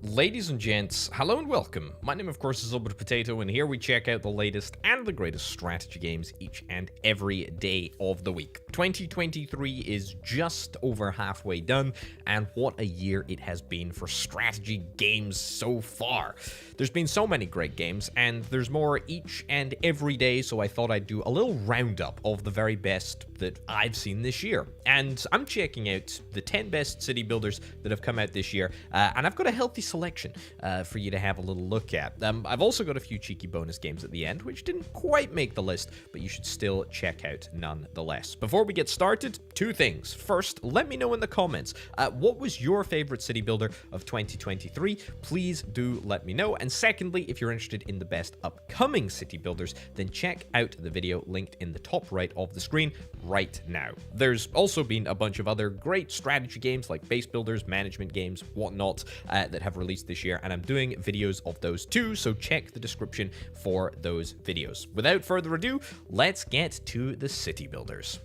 Ladies and gents, hello and welcome. My name, of course, is Albert Potato, and here we check out the latest and the greatest strategy games each and every day of the week. 2023 is just over halfway done, and what a year it has been for strategy games so far. There's been so many great games, and there's more each and every day, so I thought I'd do a little roundup of the very best that I've seen this year. And I'm checking out the 10 best city builders that have come out this year, and I've got a healthy selection for you to have a little look at. I've also got a few cheeky bonus games at the end, which didn't quite make the list, but you should still check out nonetheless. Before we get started, two things. First, let me know in the comments, what was your favorite city builder of 2023? Please do let me know. And secondly, if you're interested in the best upcoming city builders, then check out the video linked in the top right of the screen right now. There's also been a bunch of other great strategy games like base builders, management games, whatnot, that have released this year, and I'm doing videos of those too, so check the description for those videos. Without further ado, let's get to the city builders.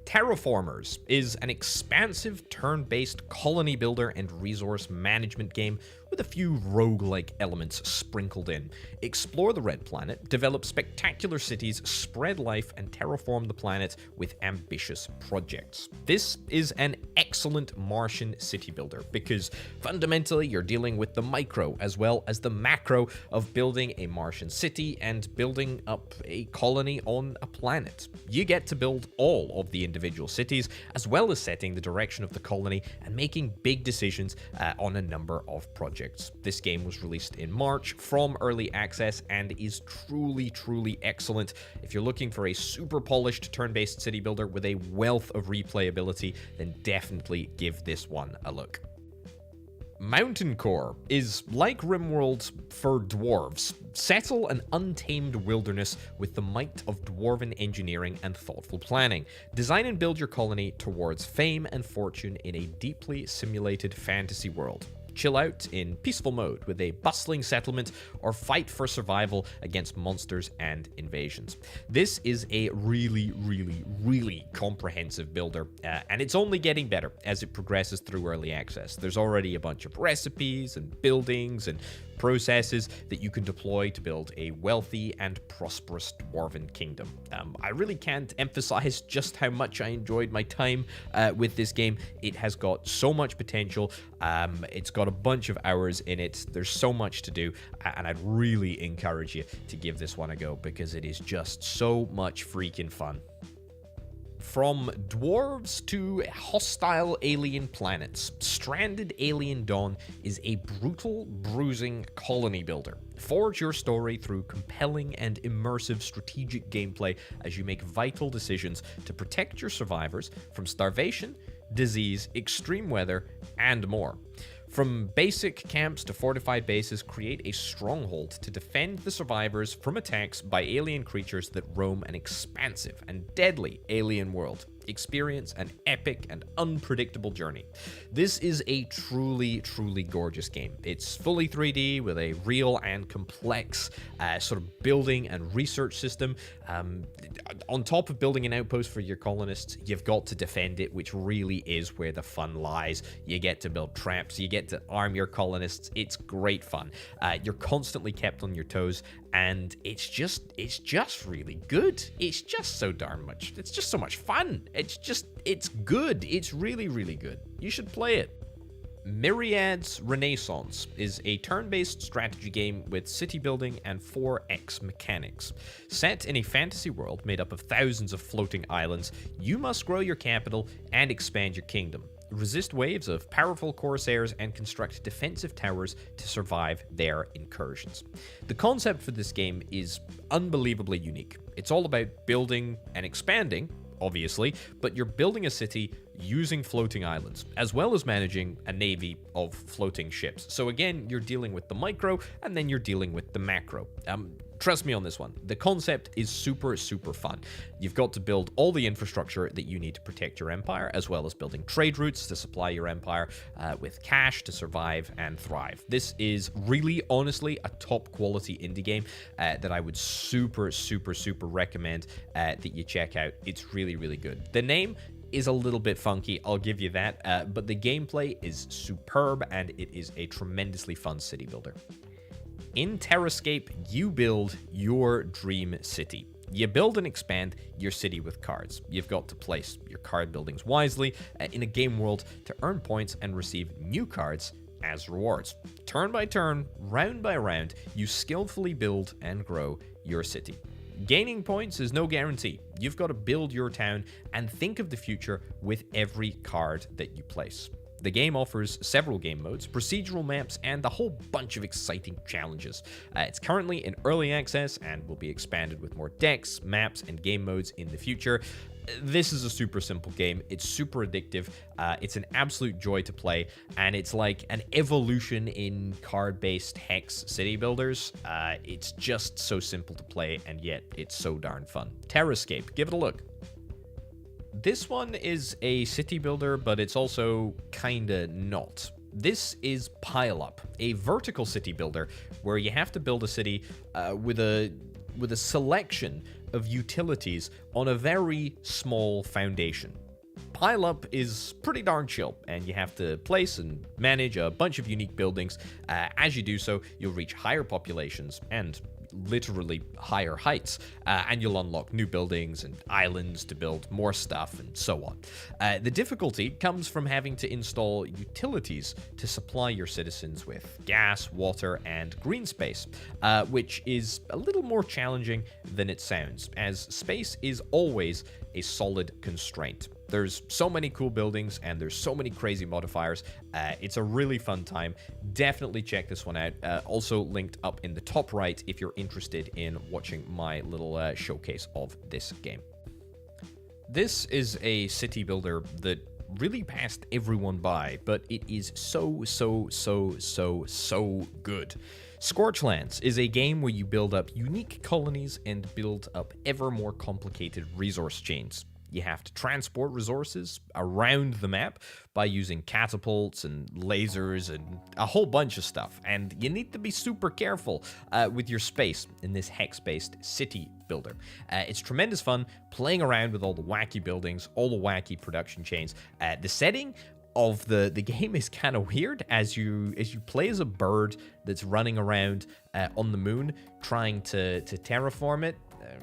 Terraformers is an expansive turn-based colony builder and resource management game with a few roguelike elements sprinkled in. Explore the Red Planet, develop spectacular cities, spread life, and terraform the planet with ambitious projects. This is an excellent Martian city builder because fundamentally you're dealing with the micro as well as the macro of building a Martian city and building up a colony on a planet. You get to build all of the individual cities as well as setting the direction of the colony and making big decisions on a number of projects. This game was released in March from early access and is truly excellent. If you're looking for a super polished turn-based city builder with a wealth of replayability, then definitely give this one a look. Mountaincore is like RimWorld for dwarves. Settle an untamed wilderness with the might of dwarven engineering and thoughtful planning. Design and build your colony towards fame and fortune in a deeply simulated fantasy world. Chill out in peaceful mode with a bustling settlement, or fight for survival against monsters and invasions. This is a really comprehensive builder, and it's only getting better as it progresses through early access. There's already a bunch of recipes and buildings and processes that you can deploy to build a wealthy and prosperous dwarven kingdom. I really can't emphasize just how much I enjoyed my time with this game. It has got so much potential. It's got a bunch of hours in it. There's so much to do, and I'd really encourage you to give this one a go because it is just so much freaking fun. From dwarves to hostile alien planets, Stranded Alien Dawn is a brutal, bruising colony builder. Forge your story through compelling and immersive strategic gameplay as you make vital decisions to protect your survivors from starvation, disease, extreme weather, and more. From basic camps to fortified bases, create a stronghold to defend the survivors from attacks by alien creatures that roam an expansive and deadly alien world. Experience an epic and unpredictable journey. This is a truly gorgeous game. It's fully 3D with a real and complex sort of building and research system. On top of building an outpost for your colonists, you've got to defend it, which really is where the fun lies. You get to build traps, you get to arm your colonists. It's great fun. You're constantly kept on your toes, and it's just really good. It's just so darn much. It's just so much fun. It's good. It's really good. You should play it. Myriads Renaissance is a turn-based strategy game with city building and 4X mechanics. Set in a fantasy world made up of thousands of floating islands, you must grow your capital and expand your kingdom. Resist waves of powerful corsairs and construct defensive towers to survive their incursions. The concept for this game is unbelievably unique. It's all about building and expanding, obviously, but you're building a city using floating islands, as well as managing a navy of floating ships. So again, you're dealing with the micro, and then you're dealing with the macro. Trust me on this one. The concept is super fun. You've got to build all the infrastructure that you need to protect your empire, as well as building trade routes to supply your empire with cash to survive and thrive. This is really, honestly, a top quality indie game that I would super recommend that you check out. It's really good. The name is a little bit funky, I'll give you that, but the gameplay is superb and it is a tremendously fun city builder. In Terrascape, you build your dream city. You build and expand your city with cards. You've got to place your card buildings wisely in a game world to earn points and receive new cards as rewards. Turn by turn, round by round, you skillfully build and grow your city. Gaining points is no guarantee. You've got to build your town and think of the future with every card that you place. The game offers several game modes, procedural maps, and a whole bunch of exciting challenges. It's currently in early access and will be expanded with more decks, maps, and game modes in the future. This is a super simple game. It's super addictive. It's an absolute joy to play, and it's like an evolution in card-based hex city builders. It's just so simple to play, and yet it's so darn fun. Terrascape, give it a look. This one is a city builder, but it's also kinda not. This is Pile Up, a vertical city builder where you have to build a city with a selection of utilities on a very small foundation. Pile Up is pretty darn chill, and you have to place and manage a bunch of unique buildings. As you do so, you'll reach higher populations and literally higher heights, and you'll unlock new buildings and islands to build more stuff and so on. The difficulty comes from having to install utilities to supply your citizens with gas, water, and green space, which is a little more challenging than it sounds, as space is always a solid constraint. There's so many cool buildings and there's so many crazy modifiers. It's a really fun time. Definitely check this one out. Also linked up in the top right if you're interested in watching my little showcase of this game. This is a city builder that really passed everyone by, but it is so good. Scorchlands is a game where you build up unique colonies and build up ever more complicated resource chains. You have to transport resources around the map by using catapults and lasers and a whole bunch of stuff. And you need to be super careful with your space in this hex-based city builder. It's tremendous fun playing around with all the wacky buildings, all the wacky production chains. The setting of the game is kind of weird as you play as a bird that's running around on the moon trying to terraform it.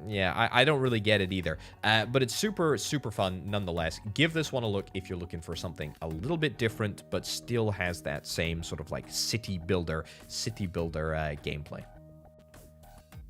Yeah, I don't really get it either, but it's super fun nonetheless. Give this one a look if you're looking for something a little bit different, but still has that same sort of like city builder gameplay.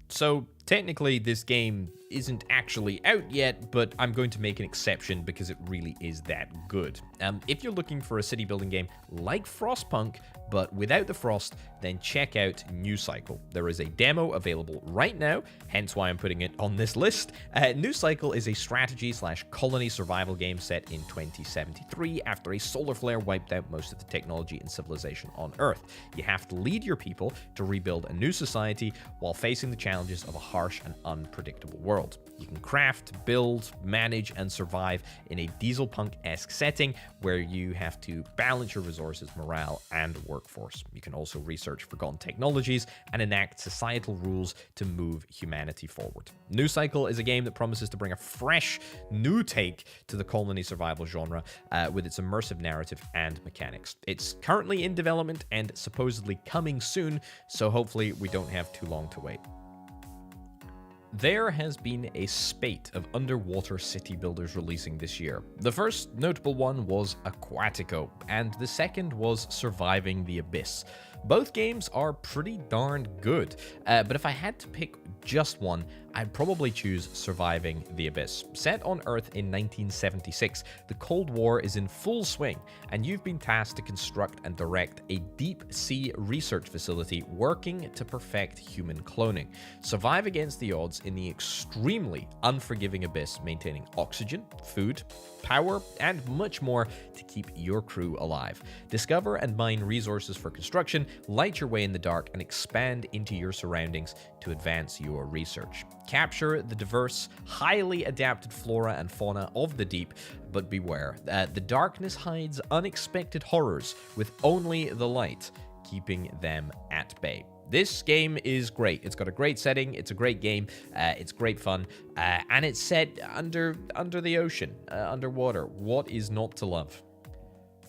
So technically this game isn't actually out yet, but I'm going to make an exception because it really is that good. If you're looking for a city building game like Frostpunk, but without the frost, then check out New Cycle. There is a demo available right now, hence why I'm putting it on this list. New Cycle is a strategy/colony survival game set in 2073 after a solar flare wiped out most of the technology and civilization on Earth. You have to lead your people to rebuild a new society while facing the challenges of a harsh and unpredictable world. You can craft, build, manage, and survive in a dieselpunk-esque setting where you have to balance your resources, morale, and workforce. You can also research forgotten technologies and enact societal rules to move humanity forward. New Cycle is a game that promises to bring a fresh, new take to the colony survival genre with its immersive narrative and mechanics. It's currently in development and supposedly coming soon, so hopefully we don't have too long to wait. There has been a spate of underwater city builders releasing this year. The first notable one was Aquatico, and the second was Surviving the Abyss. Both games are pretty darn good, but if I had to pick just one, I'd probably choose Surviving the Abyss. Set on Earth in 1976, the Cold War is in full swing, and you've been tasked to construct and direct a deep-sea research facility working to perfect human cloning. Survive against the odds in the extremely unforgiving abyss, maintaining oxygen, food, power, and much more to keep your crew alive. Discover and mine resources for construction, light your way in the dark, and expand into your surroundings to advance your research. Capture the diverse, highly adapted flora and fauna of the deep, but beware, the darkness hides unexpected horrors with only the light keeping them at bay. This game is great. It's got a great setting. It's a great game. It's great fun. And it's set under the ocean, underwater. What is not to love?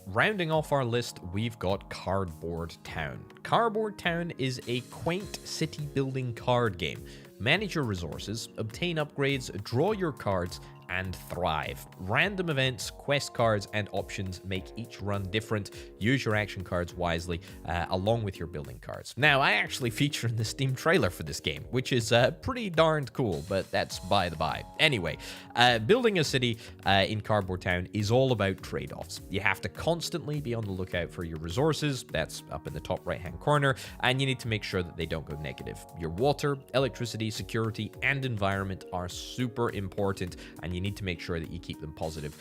Rounding off our list, we've got Cardboard Town. Cardboard Town is a quaint city-building card game. Manage your resources, obtain upgrades, draw your cards, and thrive. Random events, quest cards, and options make each run different. Use your action cards wisely, along with your building cards. Now, I actually feature in the Steam trailer for this game, which is pretty darned cool, but that's by the by. Anyway, building a city in Cardboard Town is all about trade-offs. You have to constantly be on the lookout for your resources, that's up in the top right-hand corner, and you need to make sure that they don't go negative. Your water, electricity, security, and environment are super important, and you need to make sure that you keep them positive.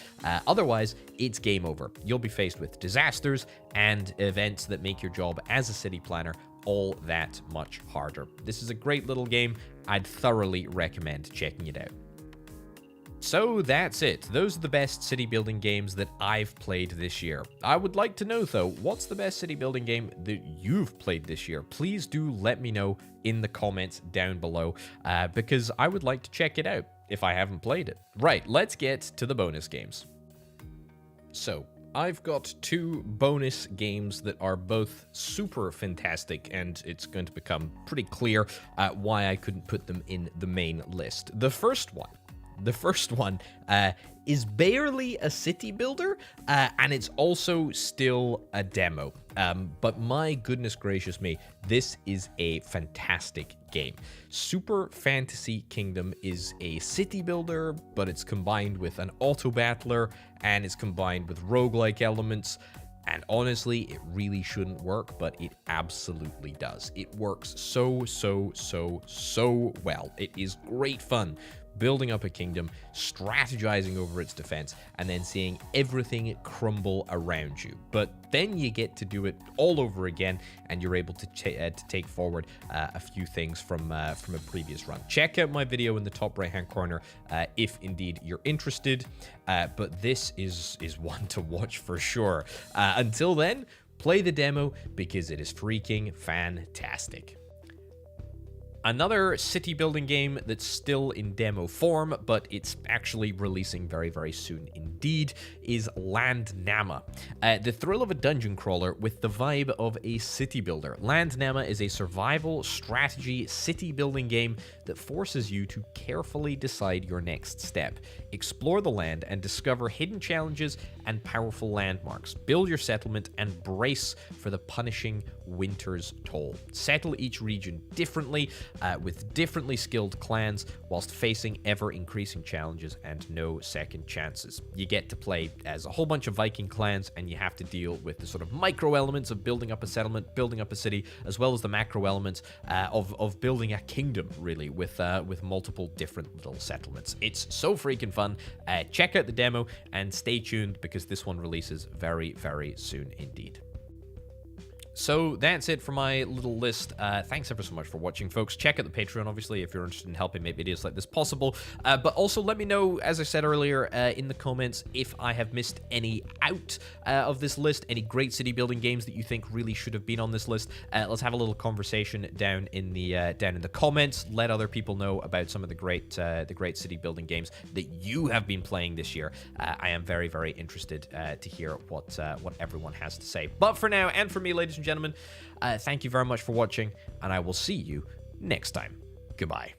Otherwise, it's game over. You'll be faced with disasters and events that make your job as a city planner all that much harder. This is a great little game. I'd thoroughly recommend checking it out. So that's it. Those are the best city building games that I've played this year. I would like to know, though, what's the best city building game that you've played this year? Please do let me know in the comments down below, because I would like to check it out if I haven't played it. Right, let's get to the bonus games. So, I've got 2 bonus games that are both super fantastic, and it's going to become pretty clear why I couldn't put them in the main list. The first one is barely a city builder, and it's also still a demo. But my goodness gracious me, this is a fantastic game. Super Fantasy Kingdom is a city builder, but it's combined with an auto battler, and it's combined with roguelike elements. And honestly, it really shouldn't work, but it absolutely does. It works so well. It is great fun building up a kingdom, strategizing over its defense, and then seeing everything crumble around you. But then you get to do it all over again, and you're able to take forward a few things from a previous run. Check out my video in the top right-hand corner if indeed you're interested. But this is one to watch for sure. Until then, play the demo because it is freaking fantastic. Another city building game that's still in demo form, but it's actually releasing very soon indeed, is Landnama. The thrill of a dungeon crawler with the vibe of a city builder. Landnama is a survival strategy city building game that forces you to carefully decide your next step. Explore the land and discover hidden challenges and powerful landmarks. Build your settlement and brace for the punishing winter's toll. Settle each region differently, with differently skilled clans, whilst facing ever-increasing challenges and no second chances. You get to play as a whole bunch of Viking clans, and you have to deal with the sort of micro elements of building up a settlement, building up a city, as well as the macro elements of building a kingdom, really, with multiple different little settlements. It's so freaking fun. Check out the demo, and stay tuned, because this one releases very soon indeed. So that's it for my little list. Thanks ever so much for watching, folks. Check out the Patreon, obviously, if you're interested in helping make videos like this possible. But also let me know, as I said earlier, in the comments, if I have missed any out of this list, any great city building games that you think really should have been on this list. Let's have a little conversation down in the comments. Let other people know about some of the great city building games that you have been playing this year. I am very interested to hear what everyone has to say. But for now, and for me, ladies and gentlemen, thank you very much for watching, and I will see you next time. Goodbye.